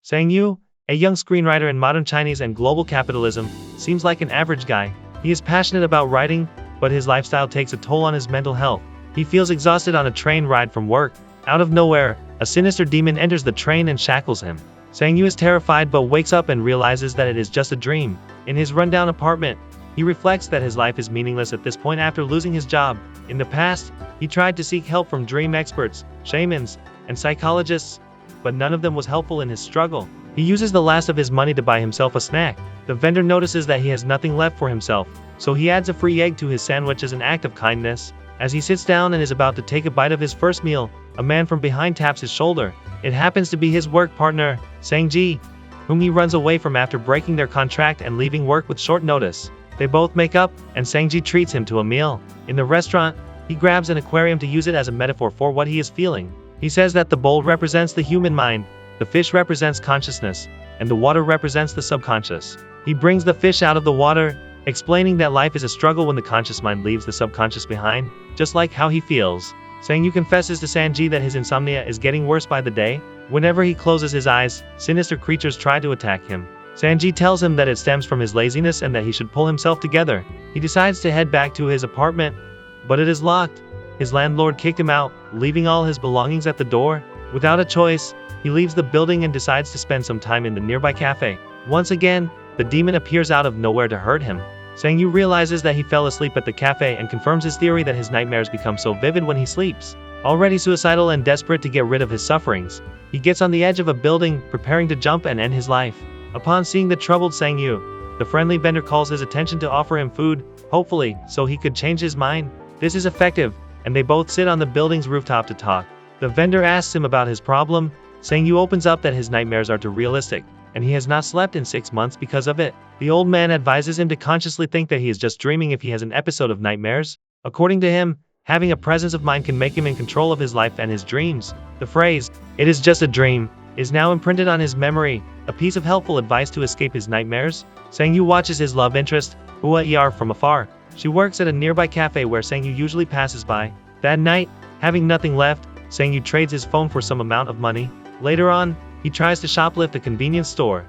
Sang Yu, a young screenwriter in modern Chinese and global capitalism, seems like an average guy. He is passionate about writing, but his lifestyle takes a toll on his mental health. He feels exhausted on a train ride from work. Out of nowhere, a sinister demon enters the train and shackles him. Sang Yu is terrified but wakes up and realizes that it is just a dream. In his rundown apartment, he reflects that his life is meaningless at this point after losing his job. In the past, he tried to seek help from dream experts, shamans, and psychologists, but none of them was helpful in his struggle. He uses the last of his money to buy himself a snack. The vendor notices that he has nothing left for himself, so he adds a free egg to his sandwich as an act of kindness. As he sits down and is about to take a bite of his first meal, a man from behind taps his shoulder. It happens to be his work partner, Sang Ji, whom he runs away from after breaking their contract and leaving work with short notice. They both make up, and Sang Ji treats him to a meal. In the restaurant, he grabs an aquarium to use it as a metaphor for what he is feeling. He says that the bowl represents the human mind, the fish represents consciousness, and the water represents the subconscious. He brings the fish out of the water, explaining that life is a struggle when the conscious mind leaves the subconscious behind, just like how he feels. Sang Yu confesses to Sang Ji that his insomnia is getting worse by the day. Whenever he closes his eyes, sinister creatures try to attack him. Sang Ji tells him that it stems from his laziness and that he should pull himself together. He decides to head back to his apartment, but it is locked. His landlord kicked him out, leaving all his belongings at the door. Without a choice, he leaves the building and decides to spend some time in the nearby cafe. Once again, the demon appears out of nowhere to hurt him. Sang Yu realizes that he fell asleep at the cafe and confirms his theory that his nightmares become so vivid when he sleeps. Already suicidal and desperate to get rid of his sufferings, he gets on the edge of a building, preparing to jump and end his life. Upon seeing the troubled Sang Yu, the friendly vendor calls his attention to offer him food, hopefully, so he could change his mind. This is effective, and they both sit on the building's rooftop to talk. The vendor asks him about his problem. Sang Yu opens up that his nightmares are too realistic, and he has not slept in 6 months because of it. The old man advises him to consciously think that he is just dreaming if he has an episode of nightmares. According to him, having a presence of mind can make him in control of his life and his dreams. The phrase, "it is just a dream," is now imprinted on his memory, a piece of helpful advice to escape his nightmares. Sang Yu watches his love interest, Hua Er, from afar. She works at a nearby cafe where Sang Yu usually passes by. That night, having nothing left, Sang Yu trades his phone for some amount of money. Later on, he tries to shoplift a convenience store,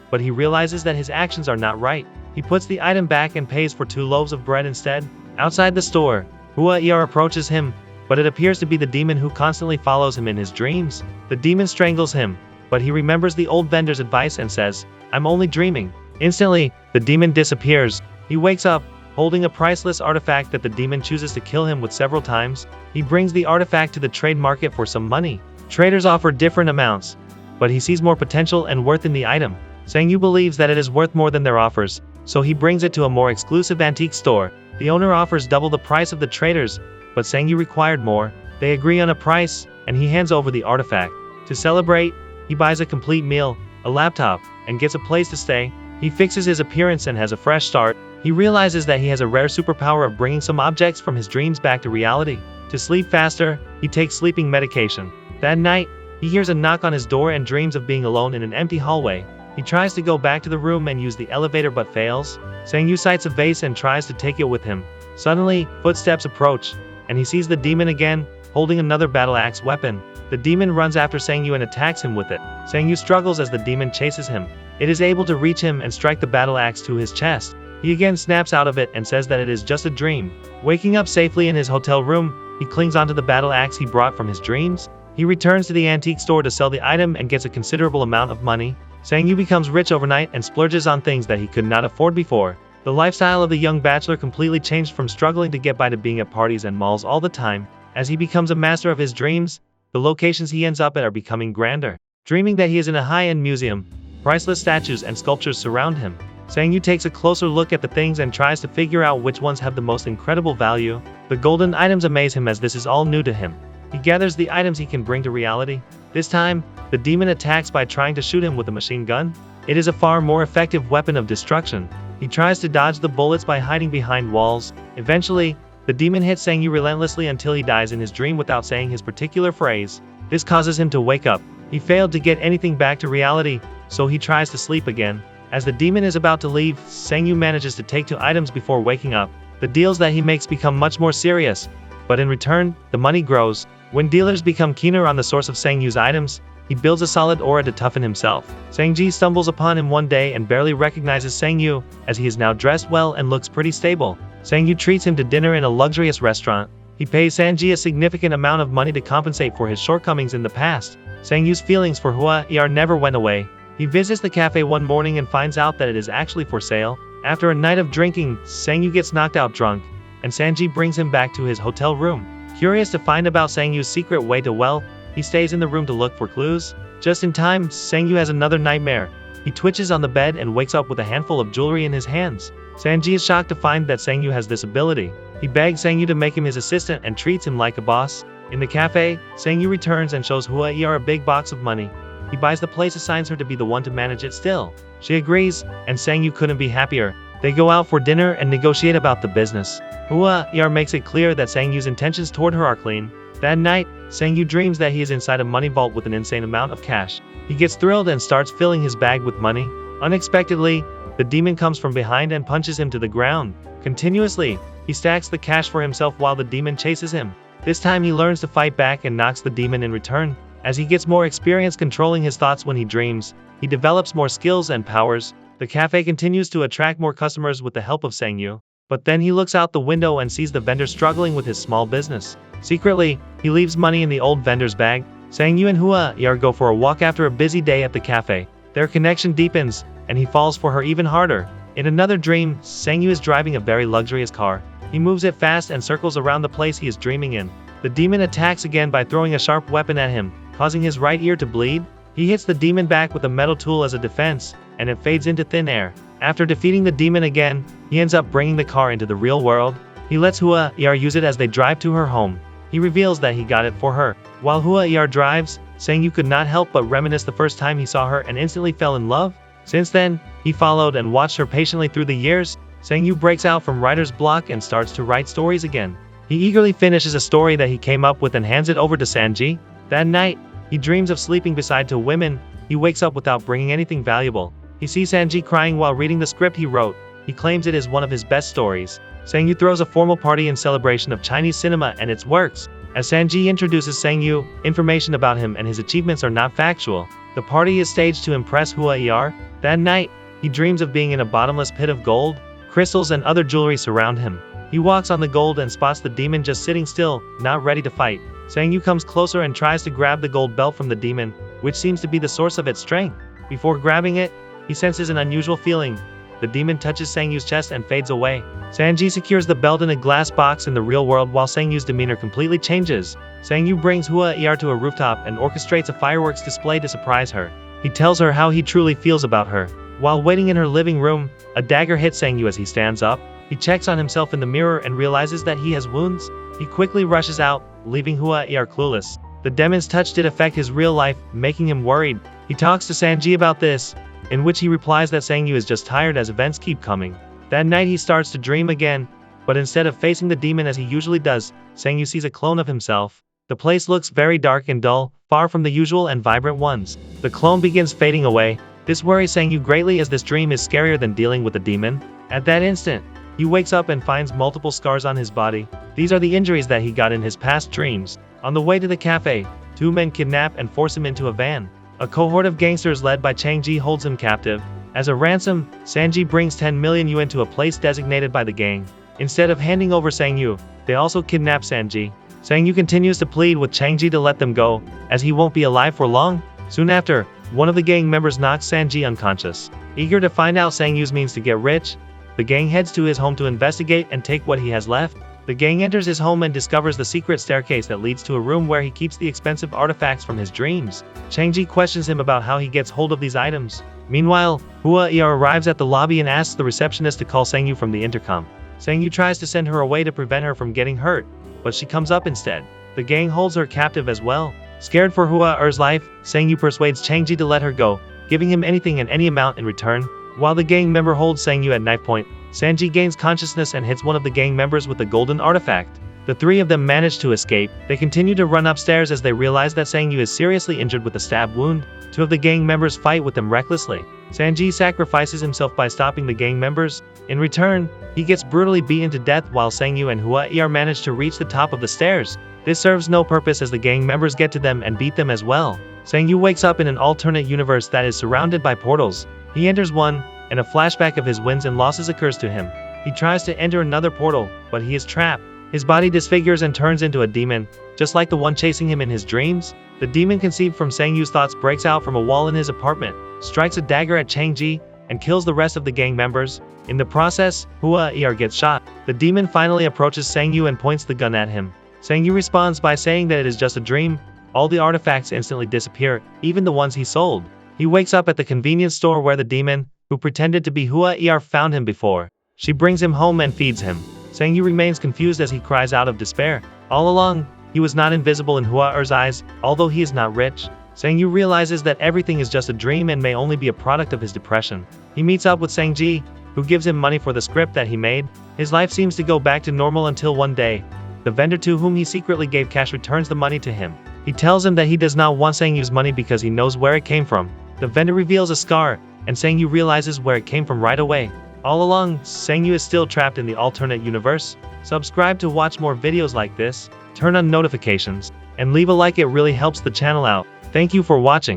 but he realizes that his actions are not right. He puts the item back and pays for 2 loaves of bread instead. Outside the store, Hua Er approaches him, but it appears to be the demon who constantly follows him in his dreams. The demon strangles him, but he remembers the old vendor's advice and says, "I'm only dreaming." Instantly, the demon disappears. He wakes up, holding a priceless artifact that the demon chooses to kill him with several times. He brings the artifact to the trade market for some money. Traders offer different amounts, but he sees more potential and worth in the item. Sang Yu believes that it is worth more than their offers, so he brings it to a more exclusive antique store. The owner offers double the price of the traders, but Sang Yu required more. They agree on a price, and he hands over the artifact. To celebrate, he buys a complete meal, a laptop, and gets a place to stay. He fixes his appearance and has a fresh start. He realizes that he has a rare superpower of bringing some objects from his dreams back to reality. To sleep faster, he takes sleeping medication. That night, he hears a knock on his door and dreams of being alone in an empty hallway. He tries to go back to the room and use the elevator but fails. Sang Yu sights a vase and tries to take it with him. Suddenly, footsteps approach, and he sees the demon again, holding another battle axe weapon. The demon runs after Sang Yu and attacks him with it. Sang Yu struggles as the demon chases him. It is able to reach him and strike the battle axe to his chest. He again snaps out of it and says that it is just a dream. Waking up safely in his hotel room, he clings onto the battle axe he brought from his dreams. He returns to the antique store to sell the item and gets a considerable amount of money. Sang Yu becomes rich overnight and splurges on things that he could not afford before. The lifestyle of the young bachelor completely changed from struggling to get by to being at parties and malls all the time. As he becomes a master of his dreams, the locations he ends up at are becoming grander. Dreaming that he is in a high-end museum, priceless statues and sculptures surround him. Sang Yu takes a closer look at the things and tries to figure out which ones have the most incredible value. The golden items amaze him as this is all new to him. He gathers the items he can bring to reality. This time, the demon attacks by trying to shoot him with a machine gun. It is a far more effective weapon of destruction. He tries to dodge the bullets by hiding behind walls. Eventually, the demon hits Sang Yu relentlessly until he dies in his dream without saying his particular phrase. This causes him to wake up. He failed to get anything back to reality, so he tries to sleep again. As the demon is about to leave, Sang Yu manages to take 2 items before waking up. The deals that he makes become much more serious, but in return, the money grows. When dealers become keener on the source of Sang Yu's items, he builds a solid aura to toughen himself. Sang-ji stumbles upon him one day and barely recognizes Sang-yu, as he is now dressed well and looks pretty stable. Sang-yu treats him to dinner in a luxurious restaurant. He pays Sang-ji a significant amount of money to compensate for his shortcomings in the past. Sang-yu's feelings for Hua-er never went away. He visits the cafe one morning and finds out that it is actually for sale. After a night of drinking, Sang-yu gets knocked out drunk, and Sang-ji brings him back to his hotel room. Curious to find about Sang-yu's secret way to wealth, he stays in the room to look for clues. Just in time, Sang-yu has another nightmare. He twitches on the bed and wakes up with a handful of jewelry in his hands. Sang-ji is shocked to find that Sang-yu has this ability. He begs Sang-yu to make him his assistant and treats him like a boss. In the cafe, Sang-yu returns and shows Hua-er a big box of money. He buys the place, assigns her to be the one to manage it still. She agrees, and Sang-yu couldn't be happier. They go out for dinner and negotiate about the business. Hua-er makes it clear that Sang-yu's intentions toward her are clean. That night, Sang-yu dreams that he is inside a money vault with an insane amount of cash. He gets thrilled and starts filling his bag with money. Unexpectedly, the demon comes from behind and punches him to the ground. Continuously, he stacks the cash for himself while the demon chases him. This time he learns to fight back and knocks the demon in return. As he gets more experience controlling his thoughts when he dreams, he develops more skills and powers. The cafe continues to attract more customers with the help of Sang-yu. But then he looks out the window and sees the vendor struggling with his small business. Secretly, he leaves money in the old vendor's bag. Sang-yu and Hua-er go for a walk after a busy day at the cafe. Their connection deepens, and he falls for her even harder. In another dream, Sang-yu is driving a very luxurious car. He moves it fast and circles around the place he is dreaming in. The demon attacks again by throwing a sharp weapon at him, causing his right ear to bleed. He hits the demon back with a metal tool as a defense, and it fades into thin air. After defeating the demon again, he ends up bringing the car into the real world. He lets Hua-er use it as they drive to her home. He reveals that he got it for her. While Hua-er drives, Sang-yu could not help but reminisce the first time he saw her and instantly fell in love. Since then, he followed and watched her patiently through the years. Sang-yu breaks out from writer's block and starts to write stories again. He eagerly finishes a story that he came up with and hands it over to Sang-ji. That night, he dreams of sleeping beside two women. He wakes up without bringing anything valuable. He sees Sang-ji crying while reading the script he wrote. He claims it is one of his best stories. Sang-yu throws a formal party in celebration of Chinese cinema and its works. As Sang-ji introduces Sang-yu, information about him and his achievements are not factual. The party is staged to impress Hua-er. That night, he dreams of being in a bottomless pit of gold. Crystals and other jewelry surround him. He walks on the gold and spots the demon just sitting still, not ready to fight. Sang-yu comes closer and tries to grab the gold belt from the demon, which seems to be the source of its strength. Before grabbing it, he senses an unusual feeling. The demon touches Sang-yu's chest and fades away. Sang-ji secures the belt in a glass box in the real world while Sang-yu's demeanor completely changes. Sang-yu brings Hua-er to a rooftop and orchestrates a fireworks display to surprise her. He tells her how he truly feels about her. While waiting in her living room, a dagger hits Sang-yu as he stands up. He checks on himself in the mirror and realizes that he has wounds. He quickly rushes out, leaving Hua-er clueless. The demon's touch did affect his real life, making him worried. He talks to Sang-ji about this, in which he replies that Sang-yu is just tired as events keep coming. That night he starts to dream again, but instead of facing the demon as he usually does, Sang-yu sees a clone of himself. The place looks very dark and dull, far from the usual and vibrant ones. The clone begins fading away. This worries Sang-yu greatly as this dream is scarier than dealing with the demon. At that instant, he wakes up and finds multiple scars on his body. These are the injuries that he got in his past dreams. On the way to the cafe, two men kidnap and force him into a van. A cohort of gangsters led by Chang-ji holds him captive. As a ransom, Sang-ji brings 10 million yuan to a place designated by the gang. Instead of handing over Sang-yu, they also kidnap Sang-ji. Sang-yu continues to plead with Chang-ji to let them go, as he won't be alive for long. Soon after, one of the gang members knocks Sang-ji unconscious. Eager to find out Sang-yu's means to get rich, the gang heads to his home to investigate and take what he has left. The gang enters his home and discovers the secret staircase that leads to a room where he keeps the expensive artifacts from his dreams. Chang-ji questions him about how he gets hold of these items. Meanwhile, Hua-er arrives at the lobby and asks the receptionist to call Sang-yu from the intercom. Sang-yu tries to send her away to prevent her from getting hurt, but she comes up instead. The gang holds her captive as well. Scared for Hua-er's life, Sang-yu persuades Chang-ji to let her go, giving him anything and any amount in return. While the gang member holds Sang-yu at knife point, Sang-ji gains consciousness and hits one of the gang members with the golden artifact. The three of them manage to escape. They continue to run upstairs as they realize that Sang-yu is seriously injured with a stab wound. Two of the gang members fight with them recklessly. Sang-ji sacrifices himself by stopping the gang members. In return, he gets brutally beaten to death while Sang-yu and Hua-er manage to reach the top of the stairs. This serves no purpose as the gang members get to them and beat them as well. Sang Yu wakes up in an alternate universe that is surrounded by portals. He enters one, and a flashback of his wins and losses occurs to him. He tries to enter another portal, but he is trapped. His body disfigures and turns into a demon, just like the one chasing him in his dreams. The demon conceived from Sang Yu's thoughts breaks out from a wall in his apartment, strikes a dagger at Chang Ji, and kills the rest of the gang members. In the process, Hua Er gets shot. The demon finally approaches Sang Yu and points the gun at him. Sang Yu responds by saying that it is just a dream. All the artifacts instantly disappear, even the ones he sold. He wakes up at the convenience store where the demon, who pretended to be Hua Er, found him before. She brings him home and feeds him. Sang Yu remains confused as he cries out of despair. All along, he was not invisible in Hua Er's eyes, although he is not rich. Sang Yu realizes that everything is just a dream and may only be a product of his depression. He meets up with Sang Ji, who gives him money for the script that he made. His life seems to go back to normal until one day, the vendor to whom he secretly gave cash returns the money to him. He tells him that he does not want Sang Yu's money because he knows where it came from. The vendor reveals a scar, and Sang Yu realizes where it came from right away. All along, Sang Yu is still trapped in the alternate universe. Subscribe to watch more videos like this, turn on notifications, and leave a like, it really helps the channel out. Thank you for watching.